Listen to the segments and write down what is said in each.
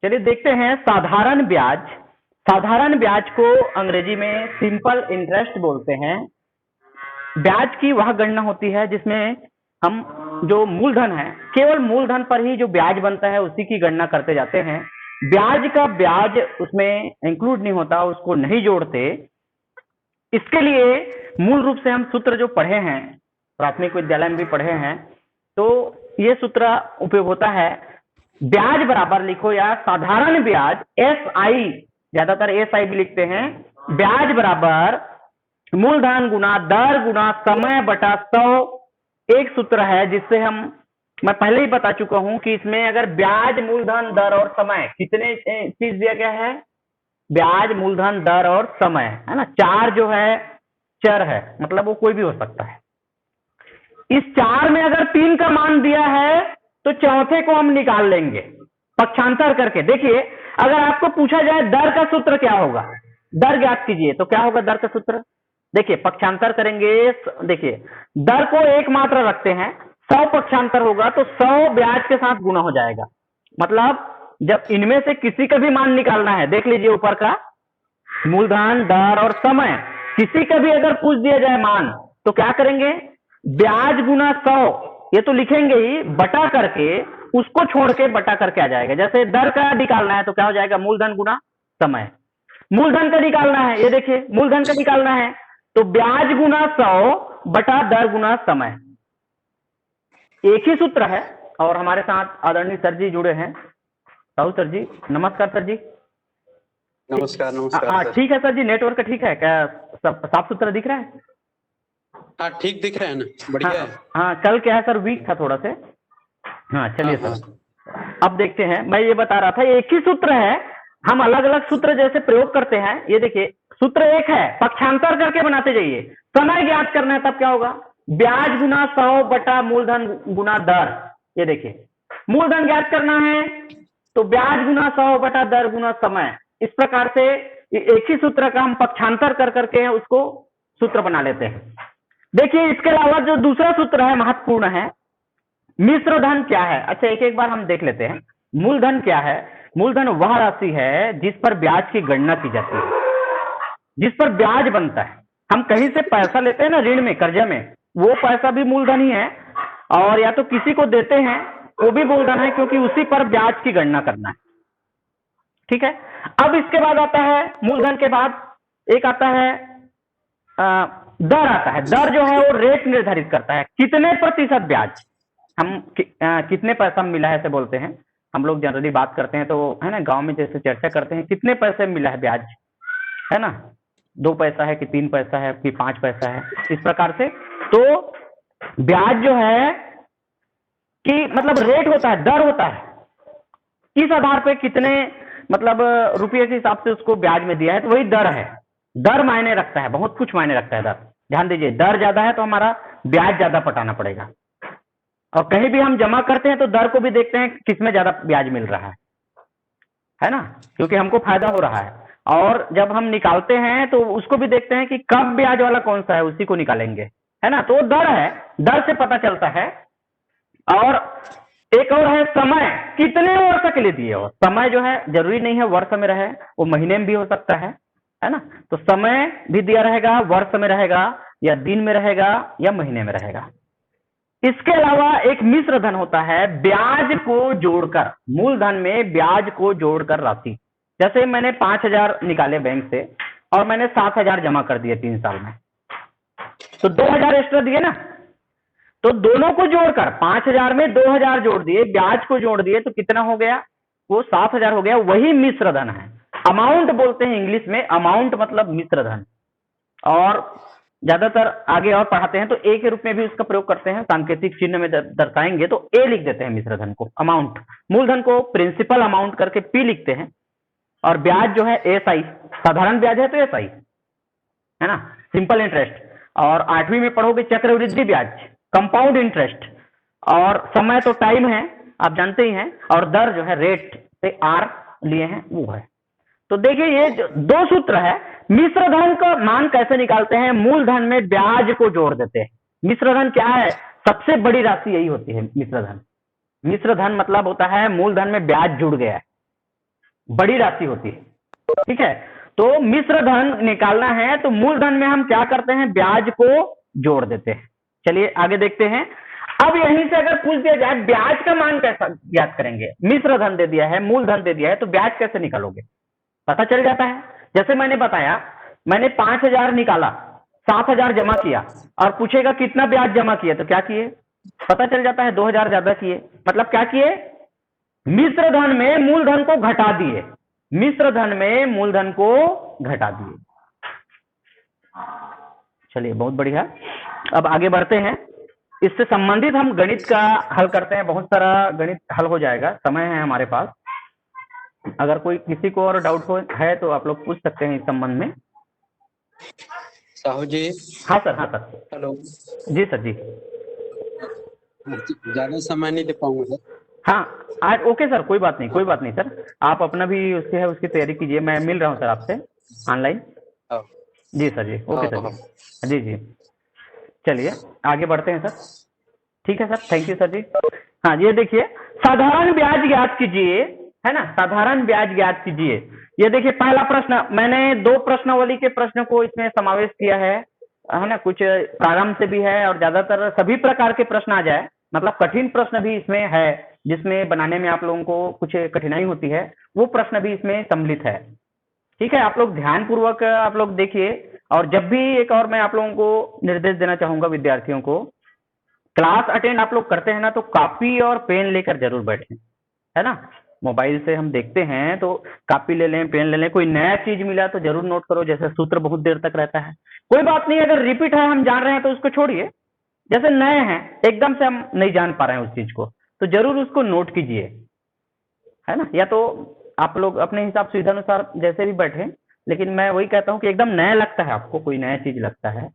चलिए देखते हैं साधारण ब्याज। साधारण ब्याज को अंग्रेजी में सिंपल इंटरेस्ट बोलते हैं। ब्याज की वह गणना होती है जिसमें हम जो मूलधन है, केवल मूलधन पर ही जो ब्याज बनता है उसी की गणना करते जाते हैं। ब्याज का ब्याज उसमें इंक्लूड नहीं होता, उसको नहीं जोड़ते। इसके लिए मूल रूप से हम सूत्र जो पढ़े हैं, प्राथमिक विद्यालय में भी पढ़े हैं, तो ये सूत्र उपयोग होता है। ब्याज बराबर लिखो या साधारण ब्याज SI, ज्यादातर SI भी लिखते हैं। ब्याज बराबर मूलधन गुना दर गुना समय बटा 100 एक सूत्र है जिससे मैं पहले ही बता चुका हूं कि इसमें अगर ब्याज मूलधन दर और समय कितने चीज दिया गया है, ब्याज मूलधन दर और समय है ना, चार जो है चर है, मतलब वो कोई भी हो सकता है। इस चार में अगर 3 का मान दिया है तो चौथे को हम निकाल लेंगे पक्षांतर करके। देखिए अगर आपको पूछा जाए दर का सूत्र क्या होगा, दर ज्ञात कीजिए, तो क्या होगा दर का सूत्र? देखिए पक्षांतर करेंगे, देखिए दर को एक मात्रा रखते हैं, 100 पक्षांतर होगा तो 100 ब्याज के साथ गुना हो जाएगा। मतलब जब इनमें से किसी का भी मान निकालना है, देख लीजिए ऊपर का मूलधन दर और समय, किसी का भी अगर पूछ दिया जाए मान तो क्या करेंगे, ब्याज गुना 100 ये तो लिखेंगे ही, बटा करके उसको छोड़ के बटा करके आ जाएगा। जैसे दर का निकालना है तो क्या हो जाएगा, मूलधन गुना समय। मूलधन का निकालना है, ये देखिए मूलधन का निकालना है तो ब्याज गुना 100 बटा दर गुना समय। एक ही सूत्र है। और हमारे साथ आदरणीय सर जी जुड़े हैं, राहुल सर जी, नमस्कार सर जी। नमस्कार नमस्कार हाँ सर। ठीक है सर जी, नेटवर्क ठीक है क्या, सब साफ सुथरा दिख रहा है? हाँ ठीक दिख रहा है ना, बढ़िया है। हाँ कल क्या है सर, वीक था थोड़ा से। हाँ चलिए हाँ, सर अब देखते हैं। मैं ये बता रहा था एक ही सूत्र है, हम अलग अलग सूत्र जैसे प्रयोग करते हैं। ये देखिए सूत्र एक है, पक्षांतर करके बनाते जाइए। समय ज्ञात करना है तब क्या होगा, ब्याज गुना 100 बटा मूलधन गुना दर। ये देखिए मूलधन ज्ञात करना है तो ब्याज गुना 100 बटा दर गुना समय। इस प्रकार से एक ही सूत्र का हम पक्षांतर कर करके उसको सूत्र बना लेते हैं। देखिए इसके अलावा जो दूसरा सूत्र है महत्वपूर्ण है, मिश्र धन क्या है। अच्छा एक एक बार हम देख लेते हैं। मूलधन क्या है, मूलधन वह राशि है जिस पर ब्याज की गणना की जाती है, जिस पर ब्याज बनता है। हम कहीं से पैसा लेते हैं ना, ऋण में, कर्जा में, वो पैसा भी मूलधन ही है, और या तो किसी को देते हैं वो भी मूलधन है, क्योंकि उसी पर ब्याज की गणना करना है। ठीक है, अब इसके बाद आता है, मूलधन के बाद एक आता है दर आता है। दर जो है वो रेट निर्धारित करता है, कितने प्रतिशत ब्याज हम कितने पैसा मिला है ऐसे बोलते हैं। हम लोग जनरली बात करते हैं तो है ना, गांव में जैसे चर्चा करते हैं कितने पैसे मिला है ब्याज, है ना, 2 पैसा है कि 3 पैसा है कि 5 पैसा है, इस प्रकार से। तो ब्याज जो है कि मतलब रेट होता है, दर होता है, किस आधार पे कितने मतलब रुपये के हिसाब से उसको ब्याज में दिया है, तो वही दर है। दर मायने रखता है, बहुत कुछ मायने रखता है दर। ध्यान दीजिए, दर ज्यादा है तो हमारा ब्याज ज्यादा पटाना पड़ेगा। और कहीं भी हम जमा करते हैं तो दर को भी देखते हैं किसमें ज्यादा ब्याज मिल रहा है ना, क्योंकि हमको फायदा हो रहा है। और जब हम निकालते हैं तो उसको भी देखते हैं कि कम ब्याज वाला कौन सा है, उसी को निकालेंगे, है ना। तो दर है, दर से पता चलता है। और एक और है समय, कितने वर्ष के लिए दिए हो। समय जो है जरूरी नहीं है वर्ष में रहे, वो महीने में भी हो सकता है ना। तो समय भी दिया रहेगा, वर्ष में रहेगा या दिन में रहेगा या महीने में रहेगा। इसके अलावा एक मिश्र धन होता है, ब्याज को जोड़कर, मूलधन में ब्याज को जोड़कर राशि। जैसे मैंने 5,000 निकाले बैंक से और मैंने 7,000 जमा कर दिए 3 साल में, तो 2,000 एक्स्ट्रा दिए ना। तो दोनों को जोड़कर 5,000 में 2,000 जोड़ दिए, ब्याज को जोड़ दिए, तो कितना हो गया, वो 7,000 हो गया। वही मिश्र धन है, अमाउंट बोलते हैं इंग्लिश में, अमाउंट मतलब मिश्र धन। और ज्यादातर आगे और पढ़ाते हैं तो ए के रूप में भी उसका प्रयोग करते हैं, सांकेतिक चिन्ह में दर्शाएंगे तो ए लिख देते हैं मिश्र धन को, अमाउंट। मूलधन को प्रिंसिपल अमाउंट करके पी लिखते हैं, और ब्याज जो है SI, साधारण ब्याज है तो SI है ना, सिंपल इंटरेस्ट। और 8वीं में पढ़ोगे चक्रवृद्धि ब्याज, कंपाउंड इंटरेस्ट। और समय तो टाइम है, आप जानते ही हैं, और दर जो है रेट से R लिए हैं वो है। तो देखिए ये 2 सूत्र है। मिश्र धन का मान कैसे निकालते हैं, मूलधन में ब्याज को जोड़ देते हैं। मिश्र धन क्या है, सबसे बड़ी राशि यही होती है मिश्र धन। मिश्र धन मतलब होता है मूलधन में ब्याज जुड़ गया है, बड़ी राशि होती है। ठीक है, तो मिश्र धन निकालना है तो मूलधन में हम क्या करते हैं, ब्याज को जोड़ देते हैं। चलिए आगे देखते हैं। अब यहीं से अगर पूछ दिया जाए ब्याज का मान कैसा ज्ञात करेंगे, मिश्र धन दे दिया है, मूलधन दे दिया है, तो ब्याज कैसे निकालोगे, पता चल जाता है। जैसे मैंने बताया, मैंने 5,000 निकाला, 7,000 जमा किया और पूछेगा कितना ब्याज जमा किया, तो क्या किए, पता चल जाता है 2,000 ज्यादा किए। मतलब क्या किए, मिश्र धन में मूलधन को घटा दिए, मिश्र धन में मूलधन को घटा दिए। चलिए बहुत बढ़िया, अब आगे बढ़ते हैं। इससे संबंधित हम गणित का हल करते हैं, बहुत सारा गणित हल हो जाएगा, समय है हमारे पास। अगर कोई किसी को और डाउट है तो आप लोग पूछ सकते हैं इस संबंध में। साहू जी। हाँ सर, हाँ सर। हेलो। जी सर जी। ज्यादा समय नहीं दे पाऊंगा सर। हाँ आज ओके सर, कोई बात नहीं, कोई बात नहीं सर, आप अपना भी उसके है उसकी तैयारी कीजिए, मैं मिल रहा हूँ सर आपसे ऑनलाइन। हाँ, जी सर जी, ओके सर हाँ, जी, जी जी। चलिए आगे बढ़ते हैं सर। ठीक है सर, थैंक यू सर जी। हाँ ये देखिए, साधारण ब्याज ज्ञात कीजिए, है ना, साधारण ब्याज ज्ञात कीजिए। ये देखिए पहला प्रश्न, मैंने 2 प्रश्नावली के प्रश्न को इसमें समावेश किया है ना, कुछ प्रारंभ से भी है और ज्यादातर सभी प्रकार के प्रश्न आ जाए, मतलब कठिन प्रश्न भी इसमें है जिसमें बनाने में आप लोगों को कुछ कठिनाई होती है, वो प्रश्न भी इसमें सम्मिलित है। ठीक है, आप लोग ध्यान पूर्वक आप लोग देखिए। और जब भी एक और मैं आप लोगों को निर्देश देना चाहूंगा विद्यार्थियों को, क्लास अटेंड आप लोग करते हैं ना, तो कॉपी और पेन लेकर जरूर बैठें, है ना। मोबाइल से हम देखते हैं तो कॉपी ले लें, पेन ले लें, कोई नया चीज मिला तो जरूर नोट करो, जैसे सूत्र बहुत देर तक रहता है, कोई बात नहीं, अगर रिपीट है हम जान रहे हैं तो उसको छोड़िए। जैसे नए हैं, एकदम से हम नहीं जान पा रहे हैं उस चीज को, तो जरूर उसको नोट कीजिए, है ना। या तो आप लोग अपने हिसाब सुविधा अनुसार जैसे भी बैठे, लेकिन मैं वही कहता हूँ कि एकदम नया लगता है आपको, कोई नया चीज लगता है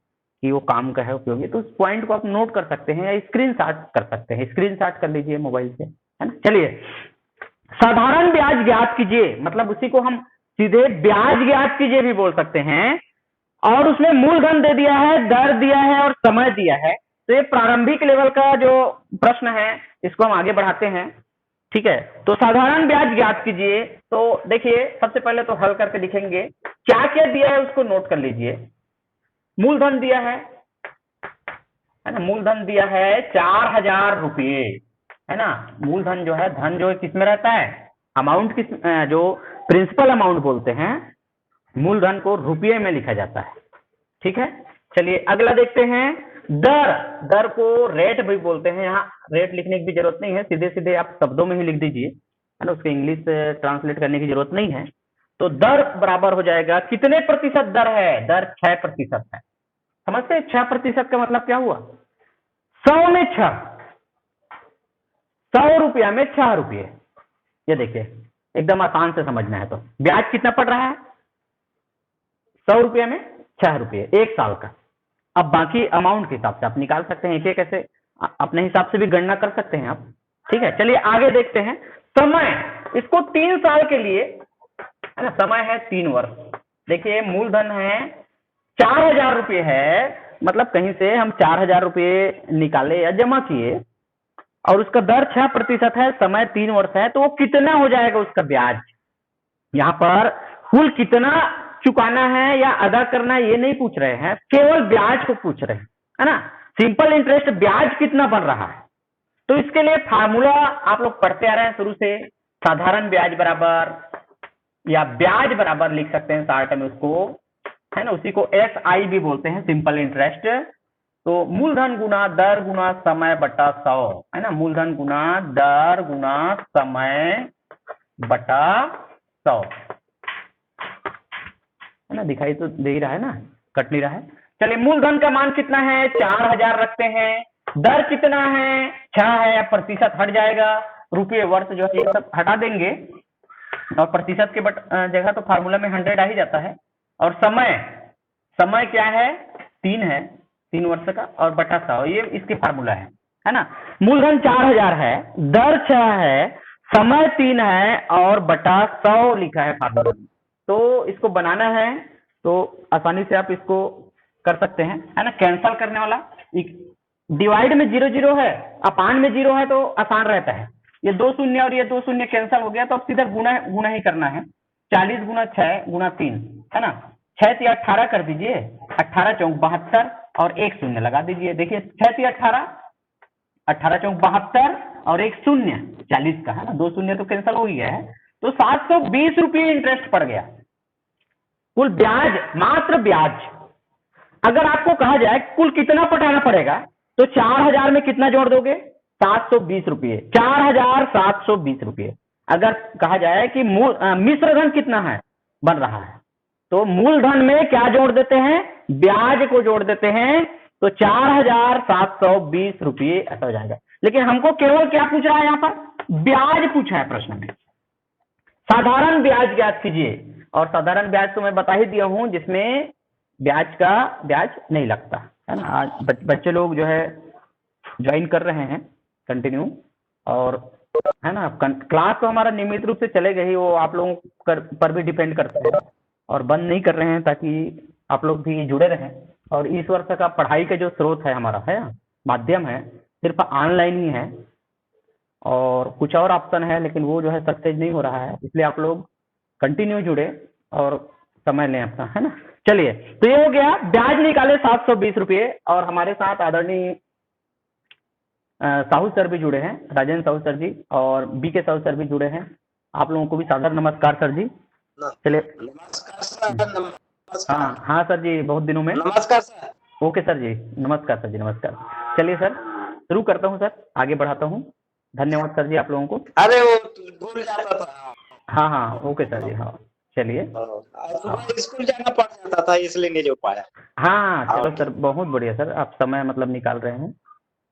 कि वो काम का है उपयोगी, तो उस पॉइंट को आप नोट कर सकते हैं या स्क्रीन शॉट कर सकते हैं, स्क्रीन शॉट कर लीजिए मोबाइल से, है ना। चलिए, साधारण ब्याज ज्ञात कीजिए, मतलब उसी को हम सीधे ब्याज ज्ञात कीजिए भी बोल सकते हैं, और उसमें मूलधन दे दिया है, दर दिया है और समय दिया है। तो ये प्रारंभिक लेवल का जो प्रश्न है, इसको हम आगे बढ़ाते हैं। ठीक है, तो साधारण ब्याज ज्ञात कीजिए। तो देखिए सबसे पहले तो हल करके दिखेंगे, क्या क्या दिया है उसको नोट कर लीजिए। मूलधन दिया है ना, मूलधन दिया है 4,000 रुपये, है ना। मूलधन जो है, धन जो है किस में रहता है, अमाउंट किस, जो प्रिंसिपल अमाउंट बोलते हैं, मूलधन को रुपये में लिखा जाता है। ठीक है, चलिए अगला देखते हैं। दर, दर को रेट भी बोलते हैं, यहाँ रेट लिखने की भी जरूरत नहीं है, सीधे सीधे आप शब्दों में ही लिख दीजिए, है ना, उसके इंग्लिश ट्रांसलेट करने की जरूरत नहीं है। तो दर बराबर हो जाएगा, कितने प्रतिशत दर है, दर 6% है। समझते हैं 6% का मतलब क्या हुआ, 100 में 6, 100 रुपया में 6 रुपये। ये देखिए एकदम आसान से समझना है। तो ब्याज कितना पड़ रहा है, 100 रुपये में 6 रुपये, 1 साल का। अब बाकी अमाउंट के हिसाब से आप निकाल सकते हैं, एक एक ऐसे अपने हिसाब से भी गणना कर सकते हैं आप। ठीक है, चलिए आगे देखते हैं। समय, इसको 3 साल के लिए, है ना, समय है 3 वर्ष। देखिए मूलधन है 4,000 रुपये है, मतलब कहीं से हम 4,000 रुपये निकाले या जमा किए, और उसका दर 6% है, समय 3 वर्ष है, तो वो कितना हो जाएगा उसका ब्याज। यहाँ पर कुल कितना चुकाना है या अदा करना है ये नहीं पूछ रहे हैं, केवल ब्याज को पूछ रहे हैं, है ना। सिंपल इंटरेस्ट ब्याज कितना बन रहा है, तो इसके लिए फार्मूला आप लोग पढ़ते आ रहे हैं शुरू से, साधारण ब्याज बराबर या ब्याज बराबर लिख सकते हैं शॉर्ट में उसको, है ना, उसी को SI भी बोलते हैं, सिंपल इंटरेस्ट। तो मूलधन गुना दर गुना समय बटा 100, है ना, मूलधन गुना दर गुना समय बटा 100, है ना, दिखाई तो दे ही रहा है ना, कट नहीं रहा है। चलिए मूलधन का मान कितना है, 4,000 रखते हैं, दर कितना है 6 है, प्रतिशत हट जाएगा, रुपये वर्ष जो है ये सब हटा देंगे, और प्रतिशत के जगह तो फार्मूला में 100 आ ही जाता है। और समय, समय क्या है 3 है, 3 वर्ष का, और बटा 100 ये इसके फार्मूला है ना। मूलधन 4,000 है, दर 6 है, समय 3 है, और बटा 100 लिखा है फार्मूला में। तो इसको बनाना है तो आसानी से आप इसको कर सकते हैं, है ना। कैंसल करने वाला, डिवाइड में 0 0 है, अपान में 0 है, तो आसान रहता है, ये 2 शून्य और ये 2 शून्य कैंसल हो गया, तो अब सीधा गुना गुना ही करना है। 40 गुना 6 गुना 3 है ना, 6 से 18 कर दीजिए, 18 चौक 72 और 1 शून्य लगा दीजिए। देखिए 6 से 18, 18 चौक 72 और 1 शून्य 40 का है ना, 2 शून्य तो कैंसिल हो ही गया है, तो 720 रुपये इंटरेस्ट पड़ गया। कुल ब्याज, मात्र ब्याज। अगर आपको कहा जाए कुल कितना पटाना पड़ेगा, तो 4000 में कितना जोड़ दोगे? 720 रुपये, 4720 रुपये। अगर कहा जाए कि मिश्र धन कितना है बन रहा है, तो मूलधन में क्या जोड़ देते हैं? ब्याज को जोड़ देते हैं, तो 4720 रुपये ऐसा हो जाएगा। लेकिन हमको केवल क्या पूछ रहा है यहाँ पर? ब्याज पूछा है प्रश्न में। साधारण ब्याज ज्ञात कीजिए, और साधारण ब्याज तो मैं बता ही दिया हूं, जिसमें ब्याज नहीं लगता है ना। आज बच्चे लोग जो है ज्वाइन कर रहे हैं कंटिन्यू, और है ना, क्लास तो हमारा नियमित रूप से चलेगा ही, वो आप लोगों पर भी डिपेंड करता है, और बंद नहीं कर रहे हैं ताकि आप लोग भी जुड़े रहें। और इस वर्ष का पढ़ाई का जो स्रोत है हमारा, है माध्यम है, सिर्फ ऑनलाइन ही है, और कुछ और ऑप्शन है लेकिन वो जो है सक्सेस नहीं हो रहा है, इसलिए आप लोग कंटिन्यू जुड़े और समय लें अपना, है ना। चलिए, तो ये हो गया, ब्याज निकाले 720 रुपये। और हमारे साथ आदरणीय साहू सर भी जुड़े हैं, राजेंद्र साहू सर जी, और बी के साहू सर भी जुड़े हैं। आप लोगों को भी सादर नमस्कार सर जी। चलिए, नमस्कार सर। हाँ हाँ सर जी, बहुत दिनों में। नमस्कार सर। ओके सर जी, नमस्कार सर जी, नमस्कार। चलिए सर, शुरू करता हूँ सर, आगे बढ़ाता हूँ। धन्यवाद सर जी आप लोगों को। अरे वो भूल जाता था। हाँ हाँ, ओके सर जी, हाँ चलिए। सुबह स्कूल जाना पड़ जाता था, इसलिए नहीं हो पाया। हाँ चलो सर, बहुत बढ़िया सर, आप समय मतलब निकाल रहे हैं,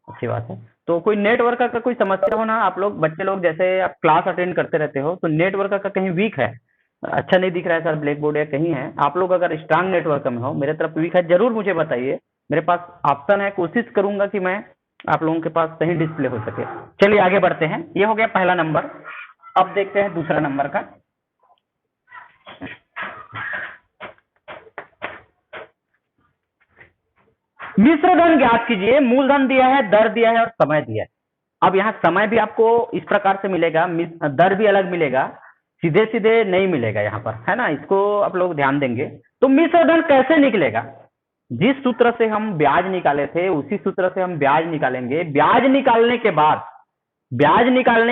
अच्छी बात है। तो कोई नेटवर्क का कोई समस्या हो ना, आप लोग बच्चे लोग जैसे आप क्लास अटेंड करते रहते हो, तो नेटवर्क का कहीं वीक है, अच्छा नहीं दिख रहा है सर ब्लैक बोर्ड, या कहीं है, आप लोग अगर स्ट्रांग नेटवर्क में हो, मेरे तरफ वीक है, जरूर मुझे बताइए, मेरे पास ऑप्शन है, कोशिश करूंगा कि मैं आप लोगों के पास सही डिस्प्ले हो सके। चलिए आगे बढ़ते हैं, ये हो गया पहला नंबर। अब देखते हैं दूसरा नंबर का। मिश्र धन ज्ञात कीजिए, मूलधन दिया है, दर दिया है और समय दिया है। अब यहाँ समय भी आपको इस प्रकार से मिलेगा, दर भी अलग मिलेगा, सीधे सीधे नहीं मिलेगा यहाँ पर, है ना, इसको आप लोग ध्यान देंगे। तो मिश्र धन कैसे निकलेगा? जिस सूत्र से हम ब्याज निकाले थे उसी सूत्र से हम ब्याज निकालेंगे। ब्याज निकालने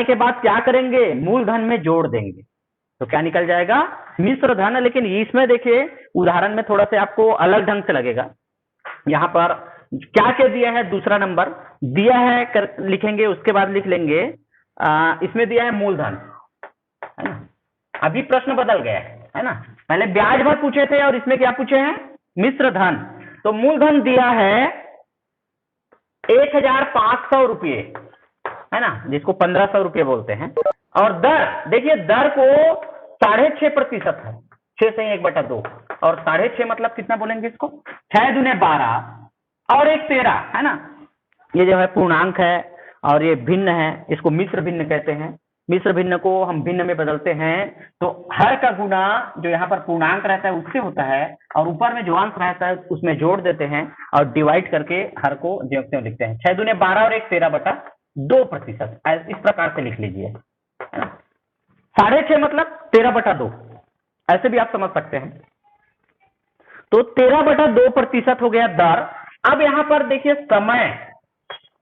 के बाद क्या करेंगे? मूलधन में जोड़ देंगे, तो क्या निकल जाएगा? मिश्र धन। लेकिन इसमें देखिए उदाहरण में थोड़ा सा आपको अलग ढंग से लगेगा। यहाँ पर क्या दिया है? दूसरा नंबर दिया है, लिखेंगे, उसके बाद लिख लेंगे इसमें दिया है मूलधन, है ना। अभी प्रश्न बदल गया है ना, पहले ब्याज भर पूछे थे और इसमें क्या पूछे हैं? मिश्र धन। तो मूलधन दिया है 1500 रुपये, है ना, जिसको 1500 रुपये बोलते हैं। और दर, देखिए दर को 6.5% है, 6 से 1/2, और 6.5 मतलब कितना बोलेंगे इसको? 6 दूने 12 और 1 13, है ना। ये जो है पूर्णांक है और ये भिन्न है, इसको मिश्र भिन्न कहते हैं। मिश्र भिन्न को हम भिन्न में बदलते हैं, तो हर का गुना जो यहाँ पर पूर्णांक रहता है उससे होता है, और ऊपर में जो अंश रहता है उसमें जोड़ देते हैं और डिवाइड करके हर को ज्यों त्यों लिखते हैं। 6 दूने 12 और 1 13/2%, इस प्रकार से लिख लीजिए। 6.5 मतलब 13/2, ऐसे भी आप समझ सकते हैं। तो 13/2% हो गया दर। अब यहाँ पर देखिए समय,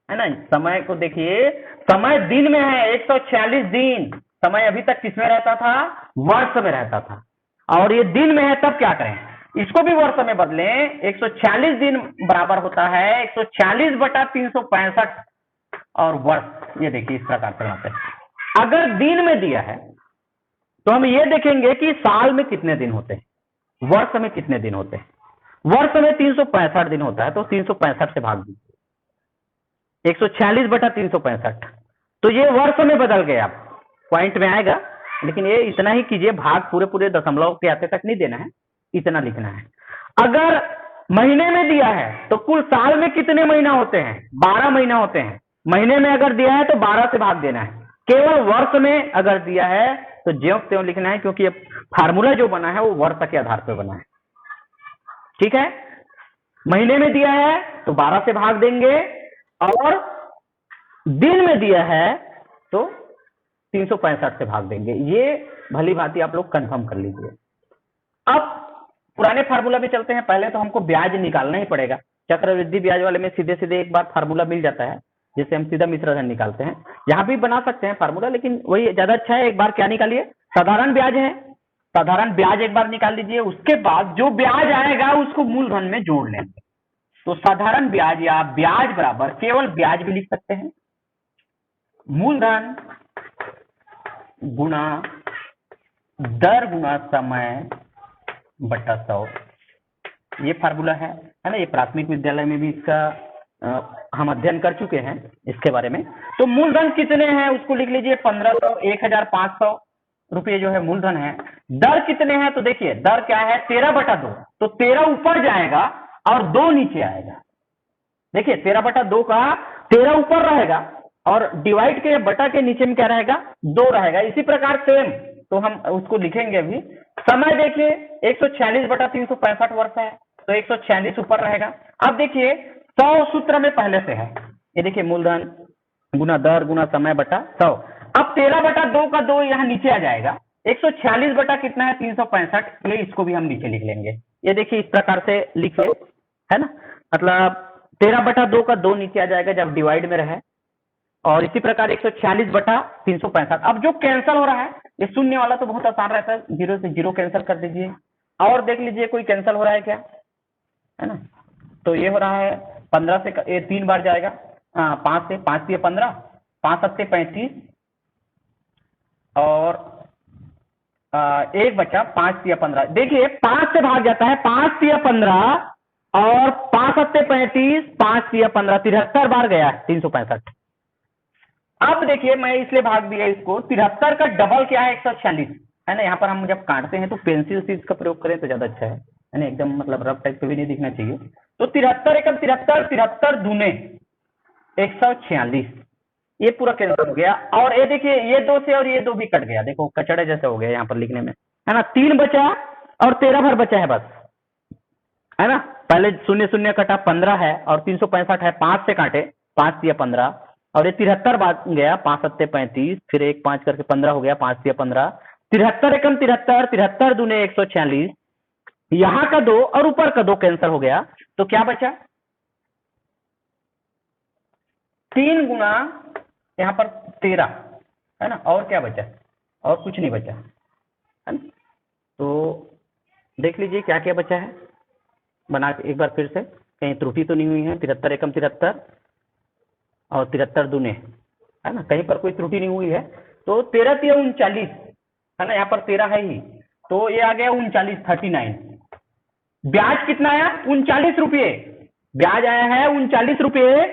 है ना, समय को देखिए, समय दिन में है 146 दिन। समय अभी तक किसमें रहता था? वर्ष में रहता था, और ये दिन में है, तब क्या करें? इसको भी वर्ष में बदलें। 146 दिन बराबर होता है 140/365 और वर्ष। ये देखिए इस प्रकार से होते हैं। अगर दिन में दिया है तो हम ये देखेंगे कि साल में कितने दिन होते हैं, वर्ष में कितने दिन होते हैं। वर्ष में 365 दिन होता है, तो 365 से भाग दीजिए, 146/365, तो ये वर्ष में बदल गया। आप पॉइंट में आएगा, लेकिन ये इतना ही कीजिए, भाग पूरे दशमलव के आते तक नहीं देना है, इतना लिखना है। अगर महीने में दिया है तो कुल साल में कितने महीना होते हैं? 12 महीना होते हैं। महीने में अगर दिया है तो 12 से भाग देना है। केवल वर्ष में अगर दिया है तो ज्यों त्यों लिखना है, क्योंकि ये फार्मूला जो बना है वो वर्ष के आधार पर बना है, ठीक है। महीने में दिया है तो 12 से भाग देंगे, और दिन में दिया है तो 365 से भाग देंगे। ये भली भांति आप लोग कंफर्म कर लीजिए। अब पुराने फार्मूला में चलते हैं। पहले तो हमको ब्याज निकालना ही पड़ेगा। चक्रवृद्धि ब्याज वाले में सीधे सीधे एक बार फार्मूला मिल जाता है, जिससे हम सीधा मिश्र धन निकालते हैं। यहाँ भी बना सकते हैं फार्मूला, लेकिन वही ज्यादा अच्छा है। एक बार क्या निकालिए, साधारण ब्याज है, साधारण ब्याज एक बार निकाल लीजिए। उसके बाद जो ब्याज आएगा उसको मूलधन में जोड़ लेंगे। तो साधारण ब्याज या ब्याज बराबर केवल ब्याज भी लिख सकते हैं, मूलधन गुणा दर गुणा समय बटा 100। ये फार्मूला है ना। ये प्राथमिक विद्यालय में भी इसका हम अध्ययन कर चुके हैं इसके बारे में। तो मूलधन कितने हैं उसको लिख लीजिए, 1500, 1500 रुपये जो है मूलधन है। दर कितने हैं तो देखिए, दर क्या है, 13/2। तो 13 ऊपर जाएगा और 2 नीचे आएगा। देखिए 13/2 का 13 ऊपर रहेगा और डिवाइड के बटा के नीचे में क्या रहेगा, 2 रहेगा। इसी प्रकार सेम तो हम उसको लिखेंगे अभी। समय देखिए 146/365 वर्ष है, तो 146 ऊपर रहेगा। अब देखिए 100 सूत्र में पहले से है। ये देखिए मूलधन गुना दर गुना समय बटा 100। अब 13/2 का 2 यहाँ नीचे आ जाएगा। 146 बटा कितना है, 365। ये इसको भी हम नीचे लिख लेंगे। ये देखिए इस प्रकार से लिखिए, है ना। मतलब 13/2 का 2 नीचे आ जाएगा जब डिवाइड में रहे। और इसी प्रकार 146/365। अब जो कैंसिल हो रहा है, ये शून्य वाला तो बहुत आसान रहता है, 0 से 0 कैंसिल कर दीजिए। और देख लीजिए कोई कैंसिल हो रहा है क्या, है ना। तो ये हो रहा है 15 से, ये 3 बार जाएगा। 5 से 5 या 15, 5 7 35 और 1 बचा 5 या 15। देखिए 5 से भाग जाता है, 5 या 15 और 5 7 35, 5 या 15, 73 बार गया 365। अब देखिए मैं इसलिए भाग दिया इसको, 73 का डबल क्या है, 146, है ना। यहाँ पर हम जब काटते हैं तो पेंसिल से इसका प्रयोग करें तो ज्यादा अच्छा है ना। एकदम मतलब रफ टाइप पे भी नहीं दिखना चाहिए। तो 73 एकम 73, 73 दूने 146, ये पूरा कैंसिल हो गया। और ये देखिए ये 2 से और ये 2 भी कट गया, देखो कचड़े जैसे हो गया यहाँ पर लिखने में, है ना। 3 बचा और 13 भर बचा है बस, है ना। पहले 0 0 कटा 15 है और 365 है, 5 से काटे 5 या 15 और ये 73 बार गया, 5 7 35, फिर 1 5 करके 15 हो गया, 5 या 15, 73 एकम 73, 73 दूने 146, यहाँ का 2 और ऊपर का 2 कैंसिल हो गया। तो क्या बचा, 3 गुना यहाँ पर 13, है ना। और क्या बचा, और कुछ नहीं बचा, है ना। तो देख लीजिए क्या क्या बचा है, बना के एक बार फिर से, कहीं त्रुटि तो नहीं हुई है। 73 एकम 73 और 73 दूने, है ना, कहीं पर कोई त्रुटि नहीं हुई है। तो 13 3 39, है ना, यहाँ पर 13 है ही, तो ये आ गया 39, 39। ब्याज कितना आया, 39 रुपये ब्याज आया है, 39 रुपये।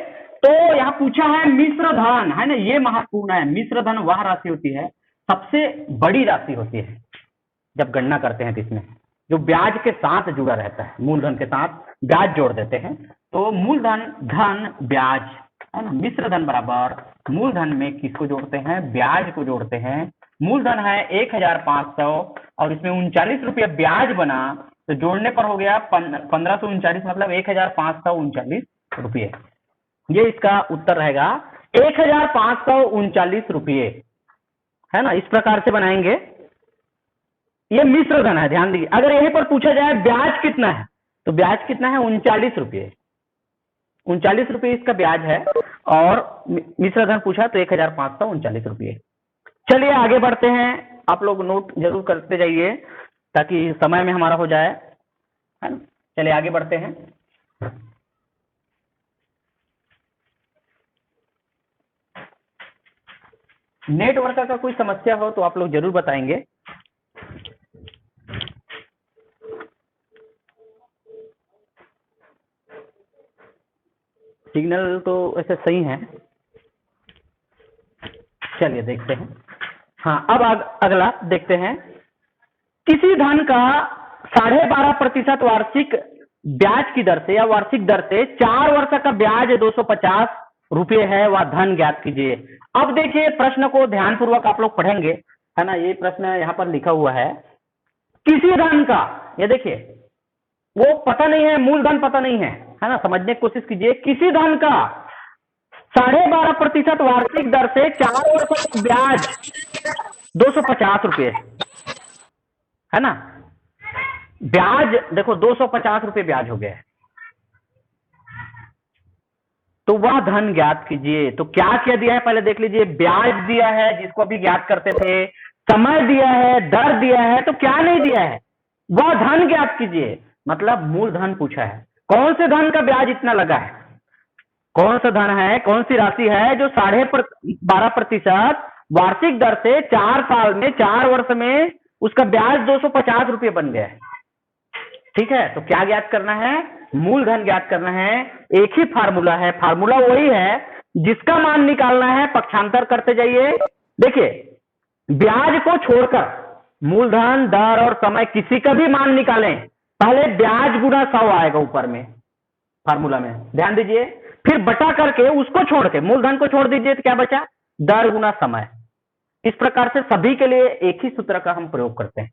तो यहाँ पूछा है मिश्र धन, है ना, ये महत्वपूर्ण है। मिश्र धन वह राशि होती है, सबसे बड़ी राशि होती है जब गणना करते हैं, तो इसमें जो ब्याज के साथ जुड़ा रहता है, मूलधन के साथ ब्याज जोड़ देते हैं। तो मूलधन धन ब्याज, है ना, मिश्र धन बराबर मूलधन में किसको जोड़ते हैं, ब्याज को जोड़ते हैं। मूलधन है 1500 और इसमें 39 रुपये ब्याज बना, तो जोड़ने पर हो गया 1539, मतलब 1539 रुपये। ये इसका उत्तर रहेगा 1539 रुपये, है ना। इस प्रकार से बनाएंगे। ये मिश्र धन है, ध्यान दीजिए। अगर यहीं पर पूछा जाए ब्याज कितना है, तो ब्याज कितना है, 39 रुपये, 39 रुपये इसका ब्याज है। और मिश्र धन पूछा तो 1539 रुपये। चलिए आगे बढ़ते हैं, आप लोग नोट जरूर करते जाइए ताकि समय में हमारा हो जाए, है ना। चलिए आगे बढ़ते हैं। नेटवर्क का कोई समस्या हो तो आप लोग जरूर बताएंगे। सिग्नल तो ऐसे सही है। चलिए देखते हैं। हाँ, अब अगला देखते हैं। किसी धन का 12.5% वार्षिक ब्याज की दर से या वार्षिक दर से 4 वर्ष का ब्याज 250 रुपये है, वह धन ज्ञात कीजिए। अब देखिए प्रश्न को ध्यानपूर्वक आप लोग पढ़ेंगे, है ना। ये प्रश्न यहाँ पर लिखा हुआ है, किसी धन का, ये देखिए वो पता नहीं है, मूलधन पता नहीं है, है ना। समझने की कोशिश कीजिए। किसी धन का 12.5% वार्षिक दर से 4 वर्षों का ब्याज 250 रुपये है ना। ब्याज देखो 250 रुपये ब्याज हो गया है। तो वह धन ज्ञात कीजिए। तो क्या क्या दिया है पहले देख लीजिए। ब्याज दिया है जिसको अभी ज्ञात करते थे, समय दिया है, दर दिया है, तो क्या नहीं दिया है, वह धन ज्ञात कीजिए। मतलब मूल धन पूछा है। कौन से धन का ब्याज इतना लगा है, कौन सा धन है, कौन सी राशि है जो 12.5% वार्षिक दर से 4 साल में, 4 वर्ष में उसका ब्याज 250 रुपये बन गया है। ठीक है, तो क्या ज्ञात करना है, मूलधन ज्ञात करना है। एक ही फार्मूला है, फार्मूला वही है, जिसका मान निकालना है पक्षांतर करते जाइए। देखिए ब्याज को छोड़कर मूलधन, दर और समय किसी का भी मान निकालें, पहले ब्याज गुना 100 आएगा ऊपर में फार्मूला में, ध्यान दीजिए। फिर बटा करके उसको छोड़ के मूलधन को छोड़ दीजिए तो क्या बचा, दर गुना समय। इस प्रकार से सभी के लिए एक ही सूत्र का हम प्रयोग करते हैं।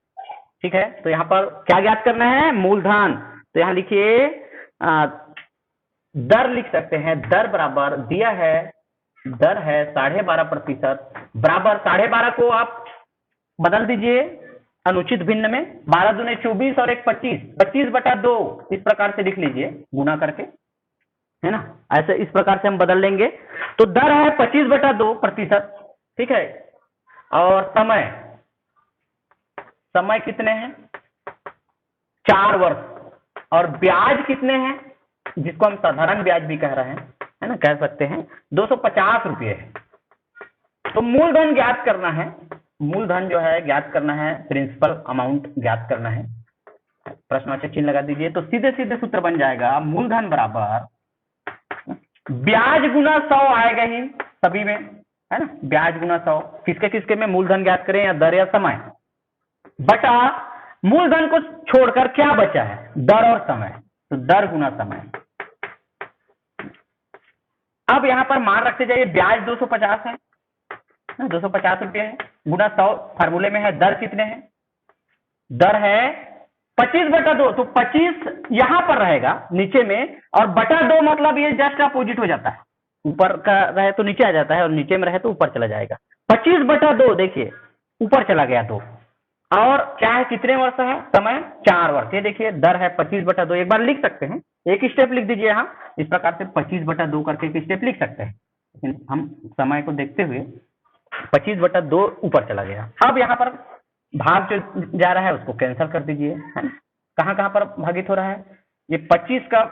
ठीक है, तो यहां पर क्या ज्ञात करना है, मूलधन। तो यहां लिखिए दर लिख सकते हैं। दर बराबर दिया है, दर है 12.5% बराबर 12.5 को आप बदल दीजिए अनुचित भिन्न में, 12 दूने 24 और 1 25, 25/2 इस प्रकार से लिख लीजिए गुना करके, है ना। ऐसे इस प्रकार से हम बदल लेंगे। तो दर है 25/2%। ठीक है, और समय, समय कितने हैं, 4 वर्ष, और ब्याज कितने हैं, जिसको हम साधारण ब्याज भी कह रहे हैं, है ना, कह सकते हैं 250 रुपये है। तो मूलधन ज्ञात करना है, मूलधन जो है ज्ञात करना है, प्रिंसिपल अमाउंट ज्ञात करना है। प्रश्नवाचक चिन्ह लगा दीजिए। तो सीधे सीधे सूत्र बन जाएगा, मूलधन बराबर ब्याज गुना 100 आएगा ही सभी में, है ना, ब्याज गुना 100। किसके किसके में मूलधन ज्ञात करें, या दर या समय, बटा मूलधन को छोड़कर क्या बचा है, दर और समय, तो दर गुना समय। अब यहां पर मान रखते जाइए, ब्याज 250 है, 250 रुपये है, गुना 100 फार्मूले में है। दर कितने हैं, दर है 25/2, तो 25 यहां पर रहेगा नीचे में, और बटा 2 मतलब ये जस्ट अपोजिट हो जाता है, ऊपर का रहे तो नीचे आ जाता है और नीचे में रहे तो ऊपर चला जाएगा। 25/2 देखिए ऊपर चला गया 2, और क्या है, कितने वर्ष है, समय 4 वर्ष। ये देखिए दर है 25/2, एक बार लिख सकते हैं, एक स्टेप लिख दीजिए यहाँ, इस प्रकार से 25/2 करके एक स्टेप लिख सकते हैं, लेकिन हम समय को देखते हुए 25/2 ऊपर चला गया। अब यहाँ पर भाग जो जा रहा है उसको कैंसिल कर दीजिए, है ना। कहाँ कहाँ पर भागित हो रहा है, ये 25 का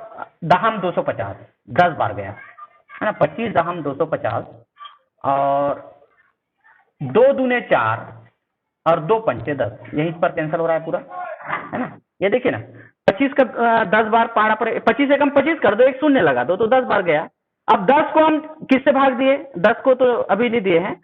दहम 250 10 बार गया, है ना, 25 दहम 250, और 2 दूने 4 और 2 पंचे 10, यहीं पर कैंसिल हो रहा है पूरा, है ना। ये देखिए ना, 25 का 10 बार पारा पर, 25 एकम 25 कर दो, एक शून्य लगा दो, तो 10 बार गया। अब 10 को हम किससे भाग दिए, 10 को तो अभी नहीं दिए हैं,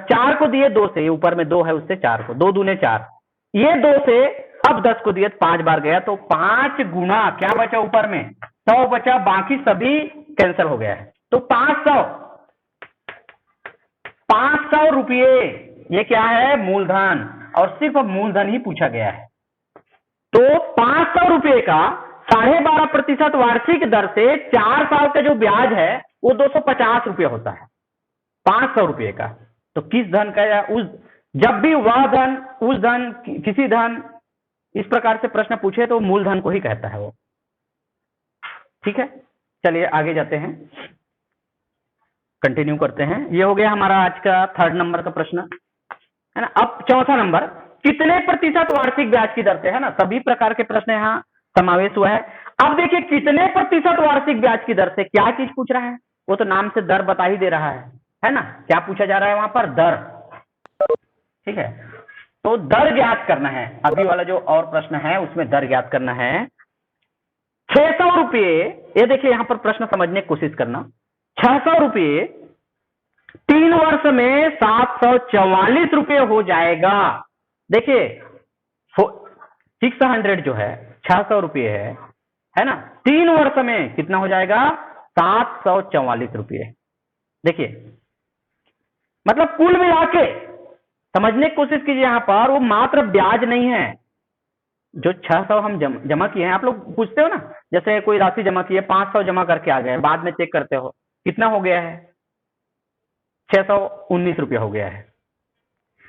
4 को दिए 2 से, ऊपर में 2 है उससे 4 को, 2 दूने 4, ये 2 से अब 10 को दिए, 5 बार गया, तो 5 गुना क्या बचा ऊपर में, 100 बचा, बाकी सभी कैंसिल हो गया है। तो 500 रुपये, ये क्या है, मूलधन, और सिर्फ मूलधन ही पूछा गया है। तो 500 रुपये का 12.5% वार्षिक दर से 4 साल का जो ब्याज है वो 250 रुपये होता है, 500 रुपये का। तो किस धन का, या उस, जब भी वह धन, उस धन, किसी धन, इस प्रकार से प्रश्न पूछे तो मूलधन को ही कहता है वो। ठीक है, चलिए आगे जाते हैं, कंटिन्यू करते हैं। ये हो गया हमारा आज का 3rd नंबर का प्रश्न, है ना। अब 4था नंबर, कितने प्रतिशत वार्षिक ब्याज की दर से, है ना, सभी प्रकार के प्रश्न यहाँ समावेश हुआ है। अब देखिए कितने प्रतिशत वार्षिक ब्याज की दर से, क्या चीज पूछ रहा है, वो तो नाम से दर बता ही दे रहा है ना। क्या पूछा जा रहा है वहां पर, दर। ठीक है, तो दर ज्ञात करना है। अभी वाला जो और प्रश्न है उसमें दर ज्ञात करना है। 600 रुपये, ये देखिए यहां पर प्रश्न समझने की कोशिश करना, 600 रुपये 3 वर्ष में 744 रुपये हो जाएगा। देखिए 600 जो है, 600 रुपये है ना, 3 वर्ष में कितना हो जाएगा, 744 रुपये। देखिए मतलब कुल मिला के समझने की कोशिश कीजिए, यहां पर वो मात्र ब्याज नहीं है। जो 600 हम जमा किए हैं, आप लोग पूछते हो ना, जैसे कोई राशि जमा की है, 500 जमा करके आ गए, बाद में चेक करते हो कितना हो गया है, 619 रुपया हो गया है।